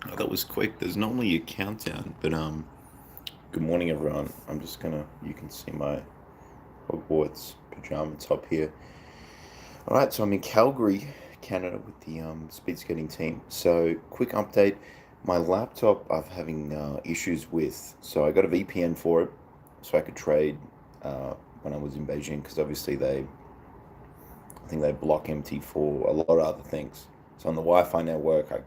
Oh, that was quick. There's normally a countdown, but good morning, everyone. You can see my Hogwarts pajama top here. All right, so I'm in Calgary, Canada, with the speed skating team. So, quick update: my laptop I'm having issues with. So I got a VPN for it, so I could trade when I was in Beijing, because obviously I think they block MT for a lot of other things. So on the Wi-Fi network, I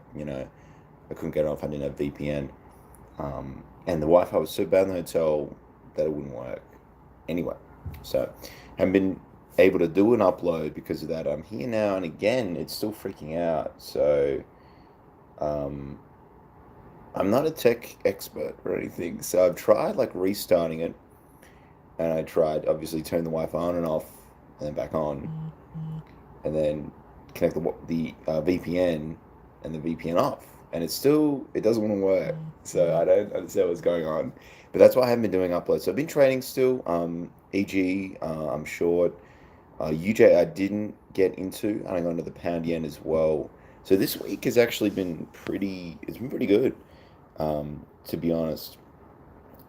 couldn't get it off. I didn't have VPN. And the Wi-Fi was so bad in the hotel that it wouldn't work. Anyway, so I haven't been able to do an upload because of that. I'm here now, and again, it's still freaking out. So um, I'm not a tech expert or anything. So I've tried like restarting it, and I tried obviously turning the Wi-Fi on and off, and then back on, and then connect the VPN and the VPN off, and it doesn't want to work. So I don't understand what's going on, but that's why I haven't been doing uploads. So I've been trading still. EG, I'm short. UJ I didn't get into. I got into the pound yen as well. So this week has actually been pretty. It's been pretty good. To be honest,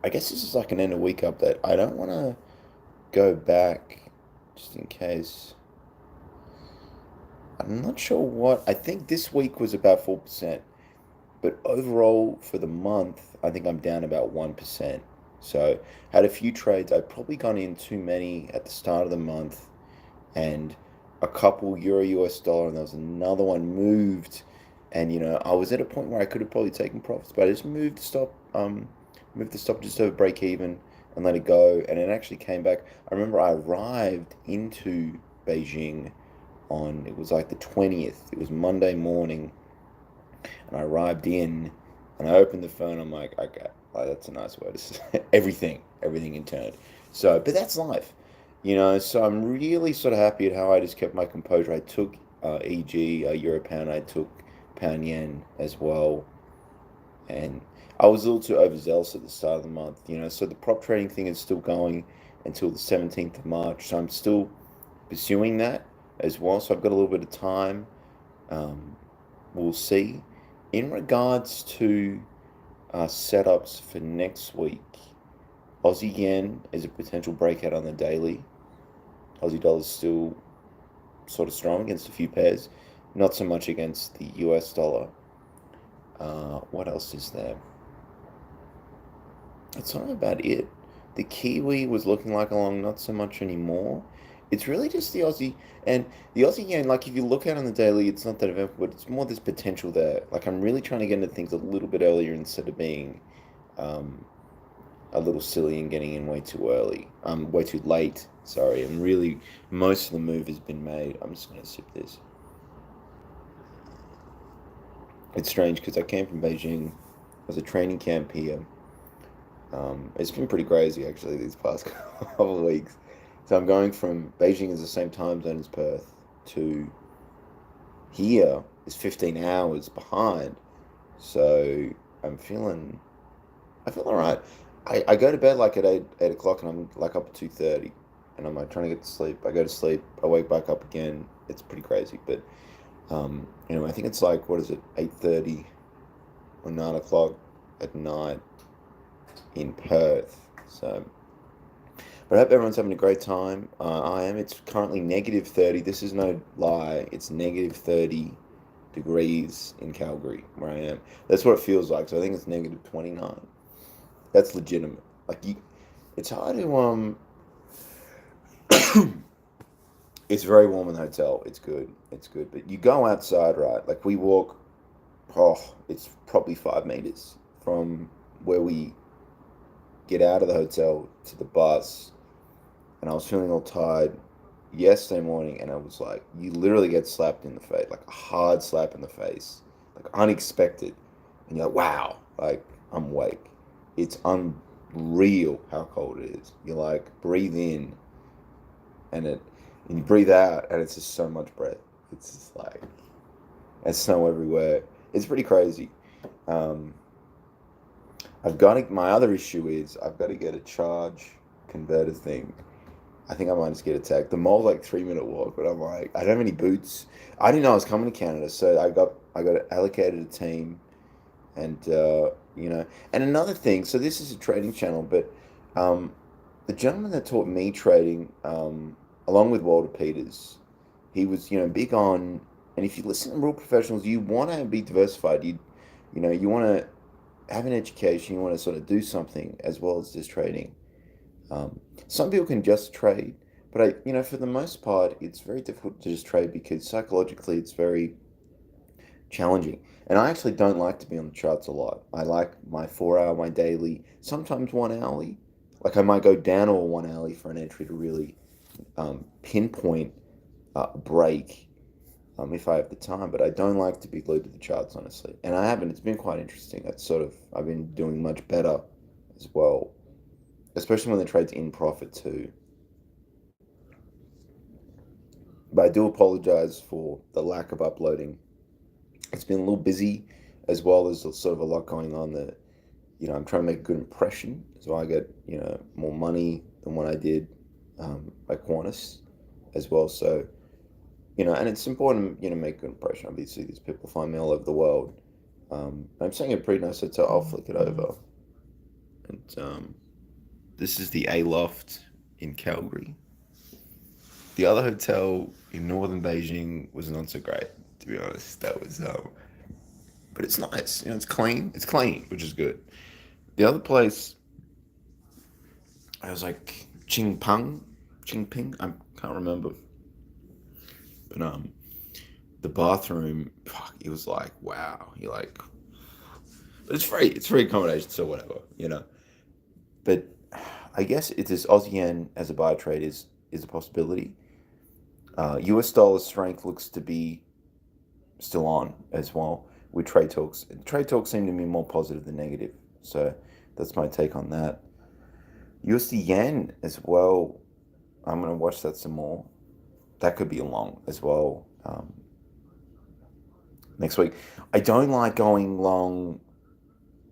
I guess this is like an end of week update. I don't want to go back just in case. I'm not sure what. I think this week was about 4%, but overall for the month, I think I'm down about 1%. So had a few trades. I've probably gone in too many at the start of the month, and a couple Euro US dollar, and there was another one moved, and I was at a point where I could have probably taken profits, but I just moved the stop just over break even and let it go, and it actually came back. I remember I arrived into Beijing on, it was like the 20th. It was Monday morning, and I arrived in, and I opened the phone. I'm like, okay, that's a nice way to say everything in turn. So, but that's life, So I'm really sort of happy at how I just kept my composure. I took EG, Euro Pound. I took Pound Yen as well, and I was a little too overzealous at the start of the month, So the prop trading thing is still going until the 17th of March. So I'm still pursuing that as well. So I've got a little bit of time. Um, we'll see. In regards to setups for next week, Aussie yen is a potential breakout on the daily. Aussie dollar is still sort of strong against a few pairs, not so much against the US dollar. What else is there? That's not about it. The Kiwi was looking like along, not so much anymore. It's really just the Aussie, and the Aussie yen. Like if you look at it on the daily, it's not that eventful, but it's more this potential there. Like I'm really trying to get into things a little bit earlier instead of being um, a little silly and getting in way too early. Way too late. Sorry. And really, most of the move has been made. I'm just gonna sip this. It's strange because I came from Beijing. There's a training camp here. It's been pretty crazy actually these past couple of weeks. So I'm going from Beijing is the same time zone as Perth to here is 15 hours behind. So I'm feeling I feel all right. I go to bed like at 8 o'clock, and I'm like up at 2:30, and I'm like trying to get to sleep. I go to sleep, I wake back up again. It's pretty crazy, but I think it's like what is it, 8:30 or 9 o'clock at night in Perth. So, but I hope everyone's having a great time. I am. It's currently -30. This is no lie. It's -30 degrees in Calgary where I am. That's what it feels like. So I think it's -29. That's legitimate. Like it's hard to It's very warm in the hotel. It's good. It's good. But you go outside, right? Like we walk. Oh, it's probably 5 meters from where we get out of the hotel to the bus, and I was feeling all tired yesterday morning, and I was like, you literally get slapped in the face, like a hard slap in the face, like unexpected, and you're like, wow, like I'm awake. It's unreal how cold it is. You like breathe in, and it, and you breathe out, and it's just so much breath. It's just like, and snow everywhere. It's pretty crazy. Um, my other issue is I've got to get a charge converter thing. I think I might just get attacked. The mall's like 3 minute walk, but I'm like, I don't have any boots. I didn't know I was coming to Canada, so I got allocated a team, And and another thing. So this is a trading channel, but um, the gentleman that taught me trading, along with Walter Peters, he was big on. And if you listen to real professionals, you want to be diversified. You want to have an education. You want to sort of do something as well as just trading. Some people can just trade, but for the most part, it's very difficult to just trade because psychologically it's very challenging. And I actually don't like to be on the charts a lot. I like my 4 hour, my daily, sometimes 1 hourly. Like I might go down or 1 hourly for an entry to really pinpoint a break if I have the time. But I don't like to be glued to the charts, honestly. And I haven't. It's been quite interesting. I've been doing much better as well, especially when the trade's in profit too. But I do apologize for the lack of uploading. It's been a little busy as well. There's sort of a lot going on that, I'm trying to make a good impression. So I get, more money than what I did at Qantas as well. So, and it's important, make a good impression. Obviously, these people find me all over the world. I'm saying it pretty nice, so I'll flick it over. And this is the A Loft in Calgary. The other hotel in northern Beijing was not so great, to be honest. That was, but it's nice. It's clean. It's clean, which is good. The other place, I was like Qingping. I can't remember, but the bathroom, fuck, it was like wow. You like, but it's free. It's free accommodation, so whatever. But I guess it is Aussie yen as a buy trade is a possibility. US dollar strength looks to be still on as well with trade talks. Trade talks seem to be more positive than negative. So that's my take on that. USD yen as well. I'm going to watch that some more. That could be a long as well next week. I don't like going long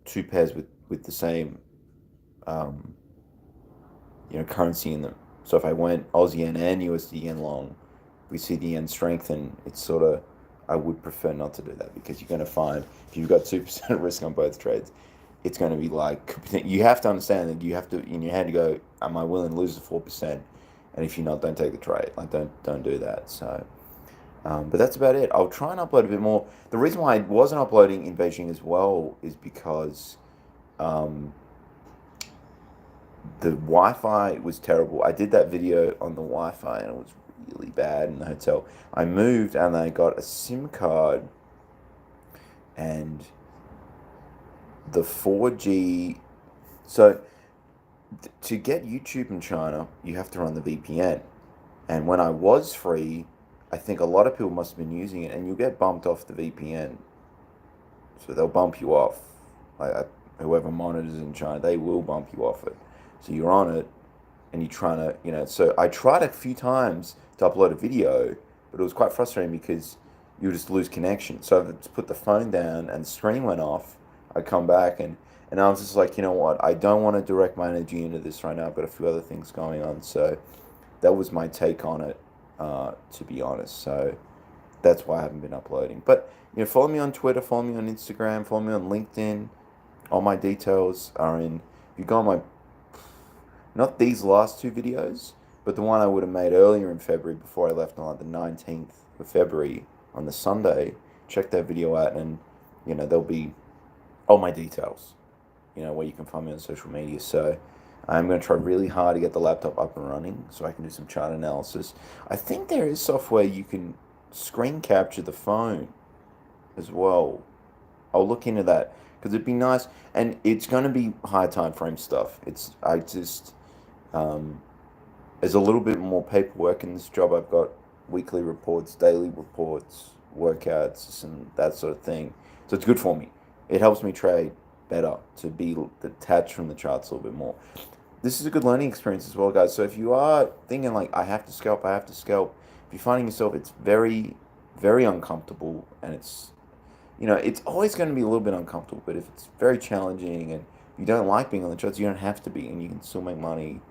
two pairs with the same um, currency in them. So if I went Aussie yen and USD yen long, we see the yen strengthen. It's sort of, I would prefer not to do that because you're going to find if you've got 2% risk on both trades, it's going to be like, you have to understand that you have to in your head to go, am I willing to lose the 4%? And if you're not, don't take the trade. Like don't do that. So, but that's about it. I'll try and upload a bit more. The reason why I wasn't uploading in Beijing as well is because um, the Wi-Fi was terrible. I did that video on the Wi-Fi and it was really bad in the hotel. I moved and I got a SIM card and the 4G. So to get YouTube in China, you have to run the VPN. And when I was free, I think a lot of people must have been using it and you get bumped off the VPN. So they'll bump you off. Whoever monitors in China, they will bump you off it. So you're on it and you're trying to, so I tried a few times to upload a video, but it was quite frustrating because you just lose connection. So I just put the phone down and the screen went off. I come back and I was just like, you know what? I don't want to direct my energy into this right now. I've got a few other things going on. So that was my take on it, to be honest. So that's why I haven't been uploading. But, follow me on Twitter, follow me on Instagram, follow me on LinkedIn. All my details are in. If you go on my, not these last two videos, but the one I would have made earlier in February before I left on like the 19th of February on the Sunday, check that video out and, there'll be all my details, where you can find me on social media. So I'm going to try really hard to get the laptop up and running so I can do some chart analysis. I think there is software you can screen capture the phone as well. I'll look into that because it'd be nice, and it's going to be high time frame stuff. There's a little bit more paperwork in this job. I've got weekly reports, daily reports, workouts, and that sort of thing. So it's good for me. It helps me trade better to be detached from the charts a little bit more. This is a good learning experience as well, guys. So if you are thinking like, I have to scalp, if you're finding yourself, it's very, very uncomfortable, and it's always going to be a little bit uncomfortable, but if it's very challenging and you don't like being on the charts, you don't have to be, and you can still make money.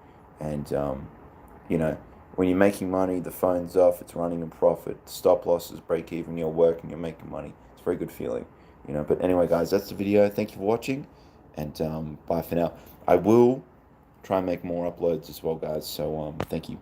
And, when you're making money, the phone's off, it's running a profit, stop losses, break even, you're working, you're making money. It's a very good feeling. you know. But anyway, guys, that's the video. Thank you for watching, and bye for now. I will try and make more uploads as well, guys. So thank you.